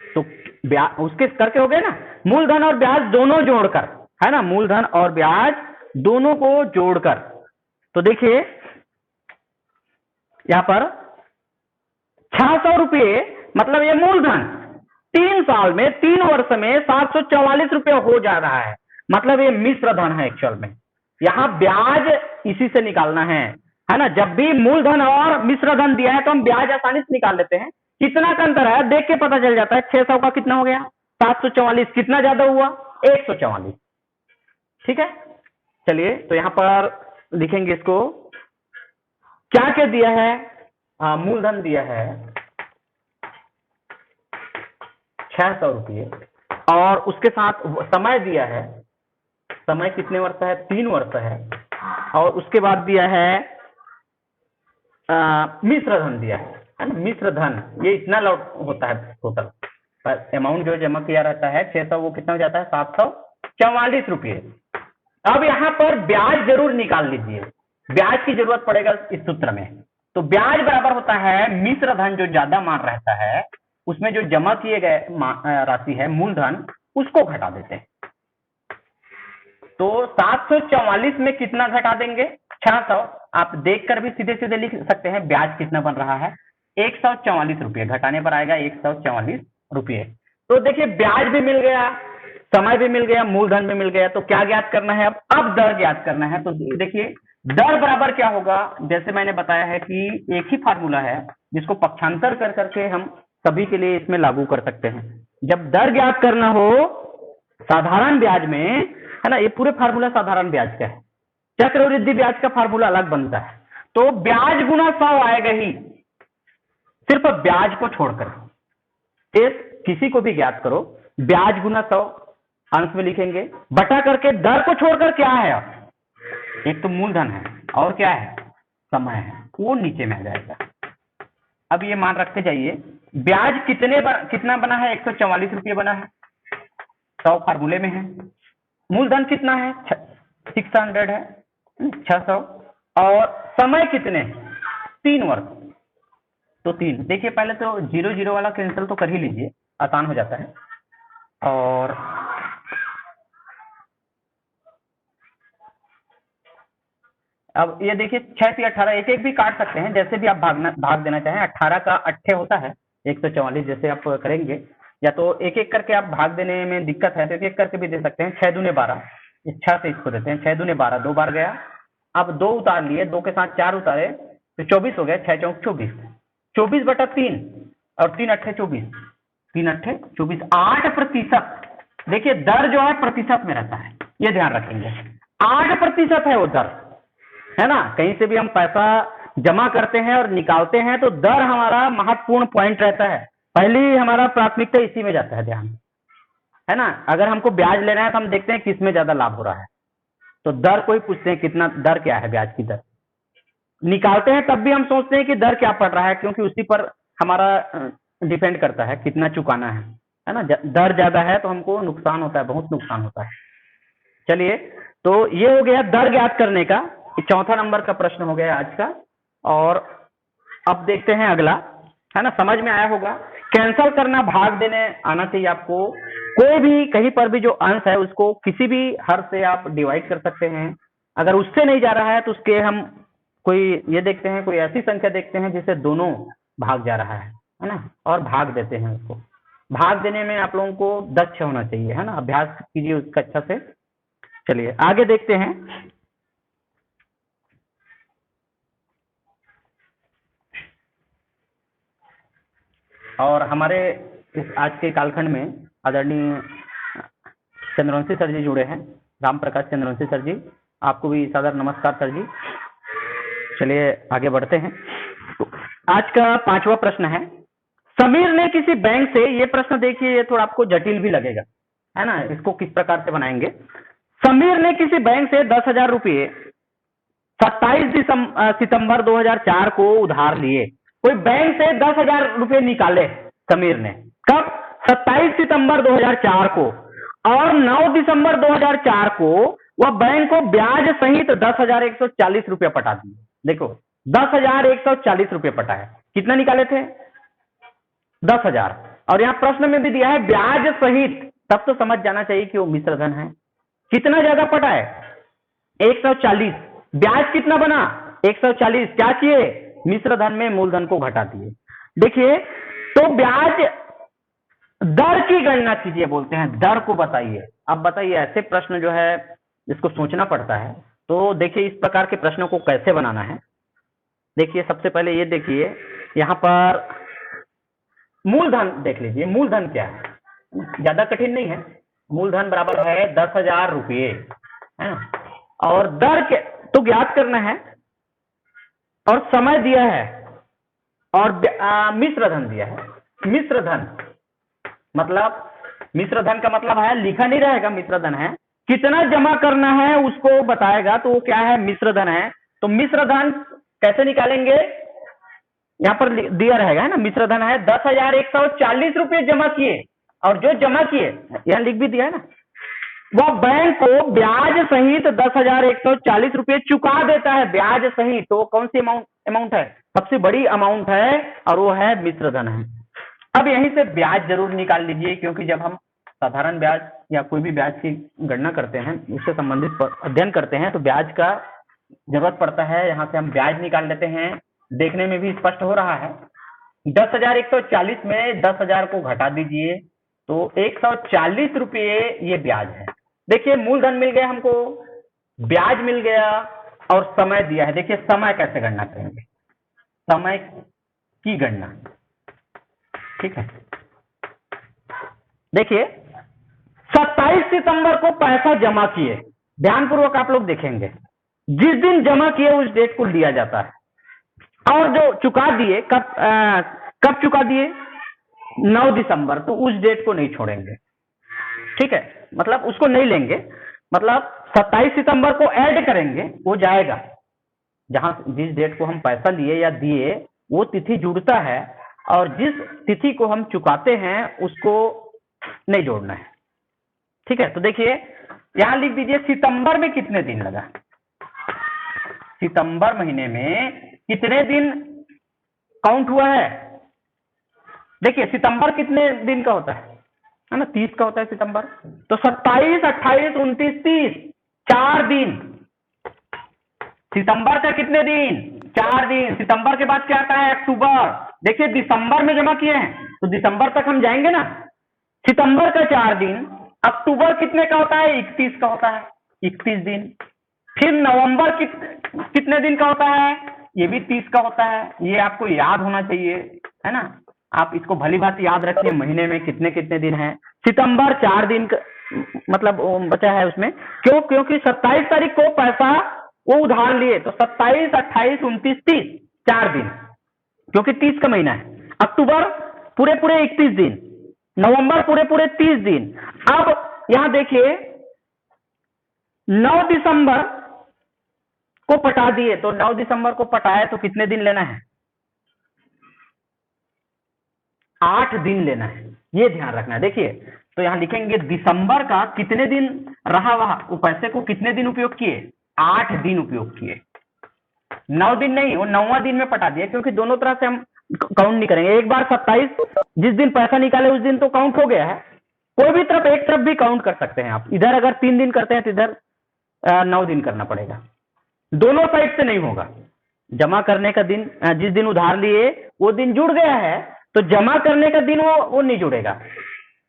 तो ब्याज उसके करके हो गया ना, मूलधन और ब्याज दोनों जोड़कर, है ना, मूलधन और ब्याज दोनों को जोड़कर। तो देखिए यहां पर 600 रुपये मतलब ये मूलधन 3 साल में 3 वर्ष में 744 रुपये हो जा रहा है, मतलब ये मिश्र धन है एक्चुअल में। यहां ब्याज इसी से निकालना है ना। जब भी मूलधन और मिश्र धन दिया है तो हम ब्याज आसानी से निकाल लेते हैं। कितना का अंतर है देख के पता चल जाता है। 600 का कितना हो गया 744, कितना ज्यादा हुआ 144। ठीक है, चलिए तो यहां पर लिखेंगे इसको, क्या क्या दिया है, मूलधन दिया है 600 रुपये और उसके साथ समय दिया है, समय कितने वर्ष है 3 वर्ष है, और उसके बाद दिया है मिश्र धन दिया है ना। मिश्र धन ये इतना लौट होता है टोटल अमाउंट जो जमा किया रहता है 600, वो कितना हो जाता है 744 रुपये। अब यहाँ पर ब्याज जरूर निकाल लीजिए, ब्याज की जरूरत पड़ेगा इस सूत्र में। तो ब्याज बराबर होता है मिश्र धन, जो ज्यादा मान रहता है उसमें जो जमा किए गए राशि है मूलधन, उसको घटा देते हैं। तो 744 में कितना घटा देंगे 600, आप देखकर भी सीधे सीधे लिख सकते हैं ब्याज कितना बन रहा है 144 रुपये, घटाने पर आएगा 144 रुपये। तो देखिए ब्याज भी मिल गया, समय भी मिल गया, मूलधन भी मिल गया। तो क्या ज्ञात करना है अब दर ज्ञात करना है। तो देखिए दर बराबर क्या होगा, जैसे मैंने बताया है कि एक ही फार्मूला है जिसको पक्षांतर कर करके हम सभी के लिए इसमें लागू कर सकते हैं। जब दर ज्ञात करना हो साधारण ब्याज में, है ना, ये पूरे फार्मूला साधारण ब्याज का है, चक्रवृद्धि ब्याज का फार्मूला अलग बनता है। तो ब्याज गुना 100 आएगा ही, सिर्फ ब्याज को छोड़कर। किसी को भी ज्ञात करो, ब्याज गुना 100 अंश में लिखेंगे, बटा करके दर को छोड़कर क्या है, एक तो मूलधन है और क्या है समय है, वो नीचे में आ जाएगा। अब ये मान रखते जाइए ब्याज कितना बना है 144 रुपये बना है, 100 फार्मूले में है। मूलधन कितना है 600 है 600, और समय कितने 3 वर्ष। तो 3, देखिए पहले तो 0 वाला कैंसिल तो कर ही लीजिए, आसान हो जाता है। और अब ये देखिए 6 से 18, एक एक भी काट सकते हैं, जैसे भी आप भाग देना चाहें। 18 का 8 होता है 144, जैसे आप करेंगे, या तो एक एक करके आप भाग देने में दिक्कत है तो एक एक करके भी दे सकते हैं। 6 दूने 12, 6 से इसको देते हैं, 6 दूने 12, 2 बार गया। अब 2 उतार लिए, 2 के साथ 4 उतारे तो 24 हो गया, 6 चौक 24, 24 बटा 3 और 3 अट्ठे 24, 3 अट्ठे 24, 8%। देखिए दर जो है प्रतिशत में रहता है, ये ध्यान रखेंगे, 8% है वो दर, है ना। कहीं से भी हम पैसा जमा करते हैं और निकालते हैं तो दर हमारा महत्वपूर्ण पॉइंट रहता है, पहली हमारा प्राथमिकता इसी में जाता है ध्यान, है ना। अगर हमको ब्याज लेना है तो हम देखते हैं किस में ज्यादा लाभ हो रहा है, तो दर को ही पूछते हैं कितना दर क्या है, ब्याज की दर निकालते हैं तब भी हम सोचते हैं कि दर क्या पड़ रहा है, क्योंकि उसी पर हमारा डिपेंड करता है कितना चुकाना है ना। दर ज्यादा है तो हमको नुकसान होता है, बहुत नुकसान होता है। चलिए तो ये हो गया दर ज्ञात करने का, चौथा नंबर का प्रश्न हो गया आज का। और अब देखते हैं अगला, है ना, समझ में आया होगा। कैंसल करना, भाग देने आना चाहिए आपको। कोई भी कहीं पर भी जो अंश है उसको किसी भी हर से आप डिवाइड कर सकते हैं। अगर उससे नहीं जा रहा है तो उसके हम कोई ये देखते हैं, कोई ऐसी संख्या देखते हैं जिसे दोनों भाग जा रहा है ना, और भाग देते हैं उसको। भाग देने में आप लोगों को दक्ष होना चाहिए, है ना, अभ्यास कीजिए उसका अच्छा से। चलिए आगे देखते हैं। और हमारे इस आज के कालखंड में आदरणीय चंद्रवंशी सर जी जुड़े हैं, राम प्रकाश चंद्रवंशी सर जी, आपको भी सादर नमस्कार सर जी। चलिए आगे बढ़ते हैं। तो आज का 5वां प्रश्न है, समीर ने किसी बैंक से, ये प्रश्न देखिए ये थोड़ा आपको जटिल भी लगेगा, है ना, इसको किस प्रकार से बनाएंगे। समीर ने किसी बैंक से 10,000 रुपये 27 सितंबर 2004 को उधार लिए। कोई बैंक से 10,000 रुपये निकाले समीर ने, कब 27 सितंबर 2004 को, और 9 दिसंबर 2004 को वह बैंक को ब्याज सहित 10,140 रुपये पटा दिए। देखो 10,140 रुपये पटा है, कितना निकाले थे 10,000। और यहाँ प्रश्न में भी दिया है ब्याज सहित, तब तो समझ जाना चाहिए कि वो मिश्र धन है। कितना ज्यादा पटा है? 140। ब्याज कितना बना? 140। क्या किए? मिश्र धन में मूलधन को घटा दिए। देखिए, तो ब्याज दर की गणना कीजिए, बोलते हैं दर को बताइए। अब बताइए, ऐसे प्रश्न जो है इसको सोचना पड़ता है। तो देखिए, इस प्रकार के प्रश्नों को कैसे बनाना है। देखिए, सबसे पहले ये देखिए, यहाँ पर मूलधन देख लीजिए। मूलधन क्या है? ज्यादा कठिन नहीं है। मूलधन बराबर है 10,000 रुपये, है ना। और दर के तो ज्ञात करना है, और समय दिया है, और मिश्र धन दिया है। मिश्र धन मतलब, मिश्र धन का मतलब है, लिखा नहीं रहेगा मिश्र धन है, कितना जमा करना है उसको बताएगा, तो वो क्या है? मिश्र धन है। तो मिश्र धन कैसे निकालेंगे? यहाँ पर दिया रहेगा, है ना। मिश्र धन है 10,140 रुपये जमा किए, और जो जमा किए, यहाँ लिख भी दिया है ना, वह बैंक को ब्याज सहित 10,140 रुपये चुका देता है। ब्याज सहित, तो कौन सी अमाउंट है? सबसे बड़ी अमाउंट है, और वो है मिश्र धन है। अब यहीं से ब्याज जरूर निकाल लीजिए, क्योंकि जब हम साधारण ब्याज या कोई भी ब्याज की गणना करते हैं, उससे संबंधित अध्ययन करते हैं, तो ब्याज का जरूरत पड़ता है। यहाँ से हम ब्याज निकाल लेते हैं, देखने में भी स्पष्ट हो रहा है। 10,140 में 10,000 को घटा दीजिए, तो 140 रुपये ये ब्याज है। देखिए, मूलधन मिल गया हमको, ब्याज मिल गया, और समय दिया है। देखिए, समय कैसे गणना करेंगे? समय की गणना, ठीक है। देखिए, 27 सितंबर को पैसा जमा किए, ध्यानपूर्वक आप लोग देखेंगे, जिस दिन जमा किए उस डेट को लिया जाता है। और जो चुका दिए, कब चुका दिए? 9 दिसंबर, तो उस डेट को नहीं छोड़ेंगे, ठीक है। मतलब उसको नहीं लेंगे, मतलब 27 सितंबर को ऐड करेंगे, वो जाएगा। जहां जिस डेट को हम पैसा लिए या दिए, वो तिथि जुड़ता है, और जिस तिथि को हम चुकाते हैं उसको नहीं जोड़ना है, ठीक है। तो देखिए, यहां लिख दीजिए, सितंबर में कितने दिन लगा? सितंबर महीने में कितने दिन काउंट हुआ है? देखिए, सितंबर कितने दिन का होता है ना? 30 का होता है सितंबर। तो 27, 28, 29, 30, 4 दिन। सितंबर का कितने दिन? 4 दिन। सितंबर के बाद क्या आता है? अक्टूबर। देखिए, दिसंबर में जमा किए हैं, तो दिसंबर तक हम जाएंगे ना। सितंबर का 4 दिन, अक्टूबर कितने का होता है? 31 का होता है, 31 दिन। फिर नवंबर कितने दिन का होता है? ये भी 30 का होता है। ये आपको याद होना चाहिए, है ना। आप इसको भली भांति याद रखिए, महीने में कितने कितने दिन है। सितंबर 4 दिन का, मतलब बचा है उसमें, क्योंकि 27 तारीख को पैसा वो उधार लिए, तो 27, 28, 29, 30, 4 दिन, क्योंकि 30 का महीना है। अक्टूबर पूरे 31 दिन, नवंबर पूरे 30 दिन। अब यहां देखिए, 9 दिसंबर को पटा दिए, तो 9 दिसंबर को पटाए तो कितने दिन लेना है? 8 दिन लेना है, ये ध्यान रखना है। देखिए, तो यहां लिखेंगे दिसंबर का कितने दिन रहा वहां, वो पैसे को कितने दिन उपयोग किए? 8 दिन उपयोग किए। 9 दिन नहीं, वो 9वां दिन में पटा दिया, क्योंकि दोनों तरह से हम काउंट नहीं करेंगे। एक बार 27, जिस दिन पैसा निकाले उस दिन तो काउंट हो गया है। कोई भी तरफ, एक तरफ भी काउंट कर सकते हैं आप। इधर अगर 3 दिन करते हैं तो इधर 9 दिन करना पड़ेगा। दोनों साइड से नहीं होगा। जमा करने का दिन, जिस दिन उधार लिए वो दिन जुड़ गया है, तो जमा करने का दिन वो नहीं जुड़ेगा।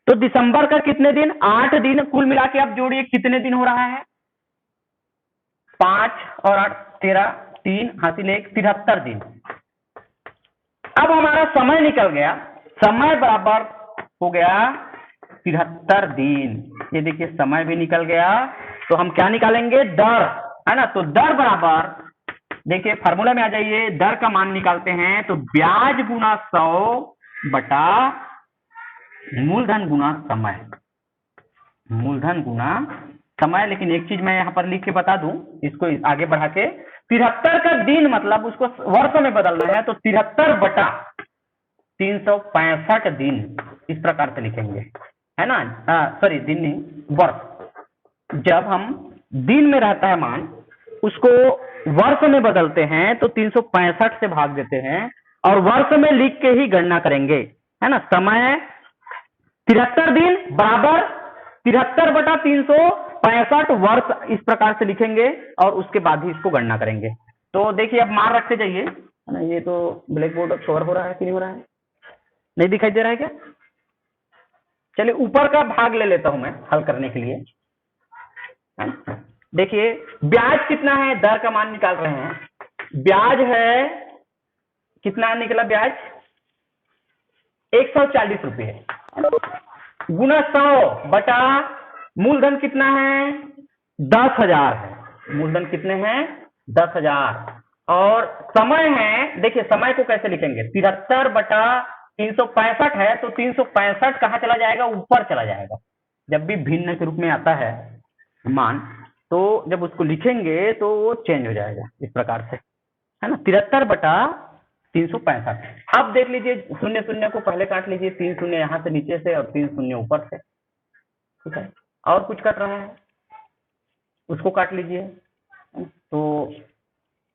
तो दिसंबर का कितने दिन? 8 दिन। कुल मिला के आप जोड़िए, कितने दिन हो रहा है? 5 और 8, 13, 3 हासिल 1, 73 दिन। अब हमारा समय निकल गया, समय बराबर हो गया 73 दिन। ये देखिए, समय भी निकल गया, तो हम क्या निकालेंगे? दर, है ना। तो दर बराबर, देखिए फार्मूला में आ जाइए, दर का मान निकालते हैं, तो ब्याज गुना 100 बटा मूलधन गुना समय। मूलधन गुना समय। लेकिन एक चीज मैं यहां पर लिख के बता दूं, इसको आगे बढ़ा के, 73 का दिन मतलब उसको वर्षों में बदलना है, तो 73 बटा 365 दिन, इस प्रकार से लिखेंगे, है ना। सॉरी, दिन नहीं, वर्ष। जब हम दिन में रहता है मान, उसको वर्ष में बदलते हैं, तो 365 से भाग देते हैं, और वर्ष में लिख के ही गणना करेंगे। है ना। समय 73 दिन बराबर 73/365 वर्ष, इस प्रकार से लिखेंगे और उसके बाद ही इसको गणना करेंगे। तो देखिए अब मान रखते जाइए, है ना। ये तो ब्लैक बोर्ड कवर हो रहा है कि नहीं हो रहा है, नहीं दिखाई दे रहा है क्या? चलिए ऊपर का भाग ले लेता हूं मैं हल करने के लिए, है ना। देखिए ब्याज कितना है, दर का मान निकाल रहे हैं। ब्याज है कितना निकला, ब्याज 140 रुपये गुना 100 बटा मूलधन कितना है, 10,000 है। मूलधन कितने हैं, 10,000। और समय है, देखिए समय को कैसे लिखेंगे, 73/365 है तो 365 कहाँ चला जाएगा, ऊपर चला जाएगा। जब भी भिन्न के रूप में आता है मान, तो जब उसको लिखेंगे तो वो चेंज हो जाएगा इस प्रकार से, है ना। 73/365। अब देख लीजिए, शून्य शून्य को पहले काट लीजिए, 3 शून्य यहाँ से नीचे से और 3 शून्य ऊपर से, ठीक है। और कुछ कट रहा है उसको काट लीजिए, तो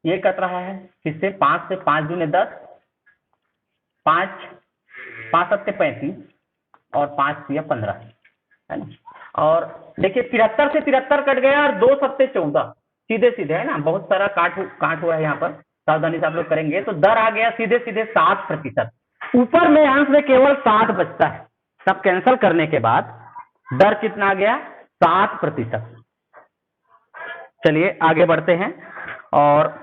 ये कट रहा है किससे, 5 से, 5 दूने 10, 5 7 35 और 5 6 15, है ना। और देखिए 73 से 73 कट गया और 2 7 14, सीधे सीधे, है ना। बहुत सारा काट हुआ है यहाँ पर, सावधानी से आप लोग करेंगे तो दर आ गया सीधे सीधे 7%। ऊपर में अंश में केवल 7 बचता है, सब कैंसिल करने के बाद दर कितना आ गया, 7%। चलिए आगे बढ़ते हैं और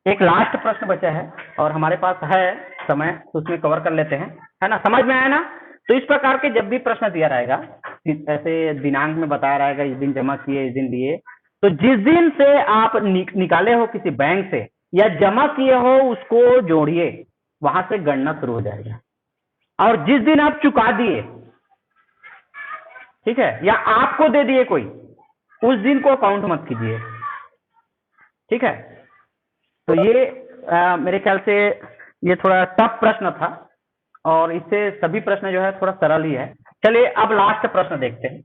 एक लास्ट प्रश्न बचा है और हमारे पास है समय, तो उसमें कवर कर लेते हैं, है ना। समझ में आया ना। तो इस प्रकार के जब भी प्रश्न दिया रहेगा, ऐसे दिनांक में बताया रहेगा, इस दिन जमा किए, इस दिन दिए, तो जिस दिन से आप निकाले हो किसी बैंक से या जमा किए हो उसको जोड़िए, वहां से गणना शुरू हो जाएगा। और जिस दिन आप चुका दिए, ठीक है, या आपको दे दिए कोई, उस दिन को काउंट मत कीजिए, ठीक है। तो ये मेरे ख्याल से ये थोड़ा टफ प्रश्न था और इससे सभी प्रश्न जो है थोड़ा सरल ही है। चलिए अब लास्ट प्रश्न देखते हैं।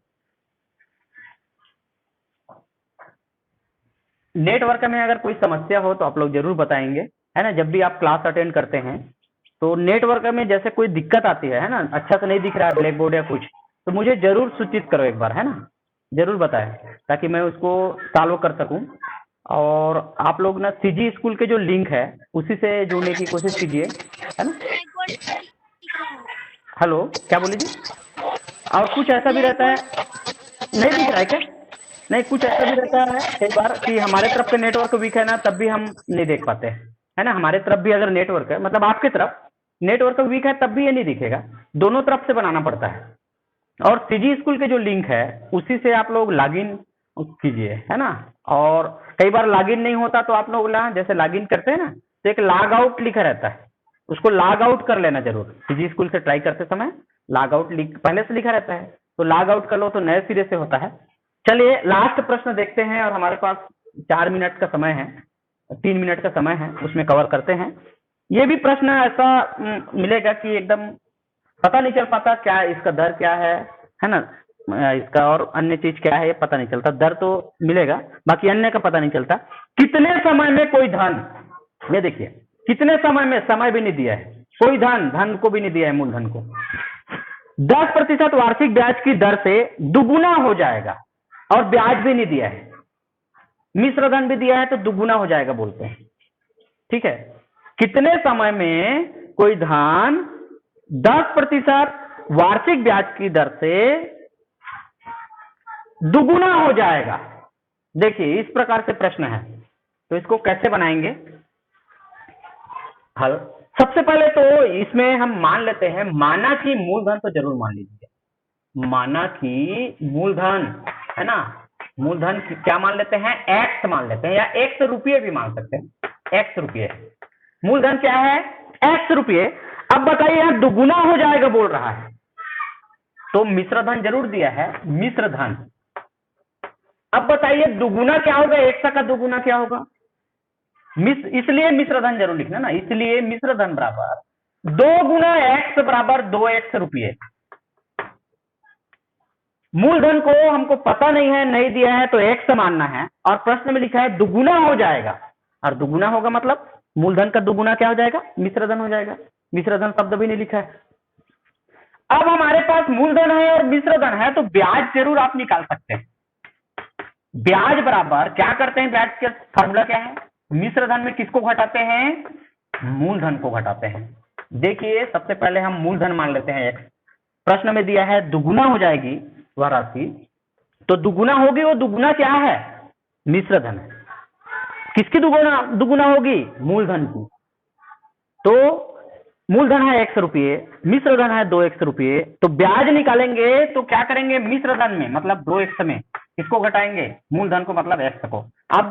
नेटवर्क में अगर कोई समस्या हो तो आप लोग जरूर बताएंगे, है ना। जब भी आप क्लास अटेंड करते हैं तो नेटवर्क में जैसे कोई दिक्कत आती है ना, अच्छा से नहीं दिख रहा है ब्लैक बोर्ड या कुछ, तो मुझे जरूर सूचित करो एक बार, है ना, जरूर बताएं ताकि मैं उसको सॉल्व कर सकूं। और आप लोग ना सीजी स्कूल के जो लिंक है उसी से जुड़ने की कोशिश कीजिए, है ना। हेलो, क्या बोले जी? और कुछ ऐसा भी रहता है, नहीं दिख रहा है क्या? नहीं, कुछ ऐसा भी रहता है कई बार कि हमारे तरफ का नेटवर्क वीक है ना, तब भी हम नहीं देख पाते हैं, है ना। हमारे तरफ भी अगर नेटवर्क है, मतलब आपके तरफ नेटवर्क वीक है, तब भी ये नहीं दिखेगा। दोनों तरफ से बनाना पड़ता है। और सीजी स्कूल के जो लिंक है उसी से आप लोग लॉगिन कीजिए, है ना। और कई बार लॉगिन नहीं होता तो आप लोग जैसे लॉगिन करते हैं ना, तो एक लॉग आउट लिखा रहता है, उसको लॉग आउट कर लेना जरूर। सीजी स्कूल से ट्राई करते समय लॉग आउट पहले से लिखा रहता है, तो लॉग आउट कर लो तो नए सिरे से होता है। चलिए लास्ट प्रश्न देखते हैं और हमारे पास 4 मिनट का समय है, 3 मिनट का समय है, उसमें कवर करते हैं। ये भी प्रश्न ऐसा मिलेगा कि एकदम पता नहीं चल पाता क्या इसका दर क्या है ना, इसका और अन्य चीज क्या है ये पता नहीं चलता। दर तो मिलेगा, बाकी अन्य का पता नहीं चलता। कितने समय में कोई धन, ये देखिए कितने समय में, समय भी नहीं दिया है, कोई धन को भी नहीं दिया है, मूलधन को 10% वार्षिक ब्याज की दर से दुगुना हो जाएगा और ब्याज भी नहीं दिया है, मिश्र धन भी दिया है तो दुगुना हो जाएगा बोलते हैं, ठीक है। कितने समय में कोई धन 10% वार्षिक ब्याज की दर से दुगुना हो जाएगा। देखिए इस प्रकार से प्रश्न है, तो इसको कैसे बनाएंगे हल। सबसे पहले तो इसमें हम मान लेते हैं, माना कि मूलधन तो जरूर मान लीजिए, माना कि मूलधन, है ना, मूलधन क्या मान लेते हैं, एक्स मान लेते हैं, या एक्स रुपये भी मान सकते हैं, एक्स रुपये। मूलधन क्या है, एक्स रुपये। अब बताइए यहां दुगुना हो जाएगा बोल रहा है, तो मिश्र धन जरूर दिया है, मिश्र धन। अब बताइए दुगुना क्या होगा, 100 का दुगुना क्या होगा, इसलिए मिश्र धन जरूर लिखना ना, इसलिए मिश्र धन बराबर 2 गुना एक्स बराबर 2x रुपये। मूलधन को हमको पता नहीं है, नहीं दिया है तो एक्स मानना है, और प्रश्न में लिखा है दुगुना हो जाएगा, और दुगुना होगा मतलब मूलधन का दुगुना क्या हो जाएगा, मिश्र धन हो जाएगा। मिश्र धन शब्द भी नहीं लिखा है। अब हमारे पास मूलधन है और मिश्र धन है, तो ब्याज जरूर आप निकाल सकते हैं। ब्याज बराबर क्या करते हैं, ब्याज का फॉर्मूला क्या है, मिश्र धन में किसको घटाते हैं, मूलधन को घटाते हैं। देखिए सबसे पहले हम मूलधन मान लेते हैं x, प्रश्न में दिया है दुगुना हो जाएगी वह राशि, तो दुगुना होगी, वो दुगुना क्या है, मिश्र धन है। किसकी दुगुना दुगुना होगी, मूलधन की। तो मूलधन है x रुपये, मिश्र धन है 2x रुपये, तो ब्याज निकालेंगे तो क्या करेंगे, मिश्र धन में मतलब 2x में किसको घटाएंगे, मूलधन को मतलब x को। आप